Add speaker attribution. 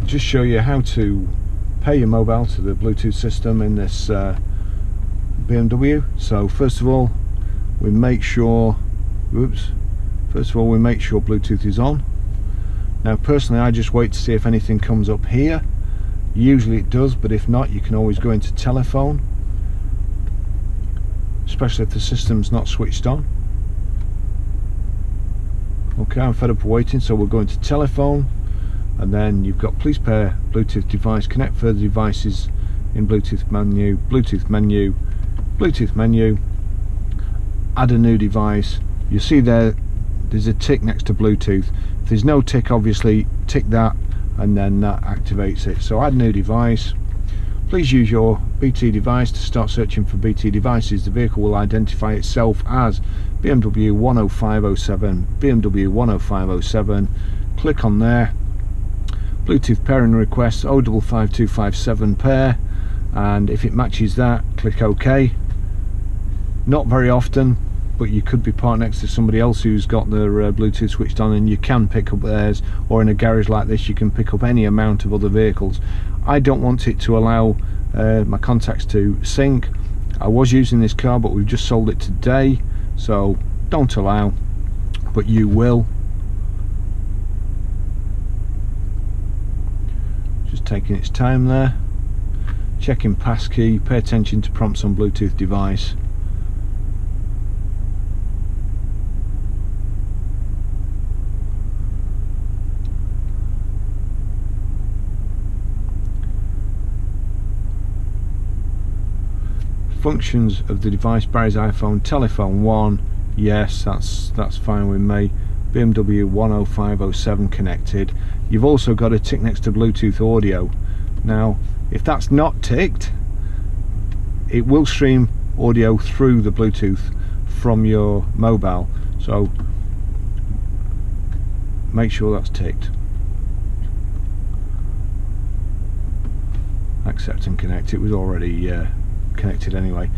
Speaker 1: just show you how to pair your mobile to the Bluetooth system in this BMW. So first of all we make sure Bluetooth is on. Now personally I just wait to see if anything comes up here. Usually it does, but if not, you can always go into telephone, especially if the system's not switched on. Okay, I'm fed up of waiting, so we'll go into telephone, and then you've got please pair Bluetooth device, connect further devices in Bluetooth menu, Bluetooth menu, Bluetooth menu, add a new device. You see there's a tick next to Bluetooth. If there's no tick, obviously tick that and then that activates it. So add new device. Please use your BT device to start searching for BT devices. The vehicle will identify itself as BMW 10507, BMW 10507. Click on there. Bluetooth pairing request 055257 pair, and if it matches that, click OK. Not very often, but you could be parked next to somebody else who's got their Bluetooth switched on, and you can pick up theirs, or in a garage like this you can pick up any amount of other vehicles. I don't want it to allow my contacts to sync. I was using this car, but we've just sold it today, so don't allow, but you will. Just taking its time there. Checking passkey, pay attention to prompts on Bluetooth device. Functions of the device: Barry's iPhone, telephone 1, yes, that's fine with me. BMW 10507 connected. You've also got a tick next to Bluetooth audio. Now if that's not ticked, it will stream audio through the Bluetooth from your mobile, so make sure that's ticked. Accept and connect. It was already connected anyway.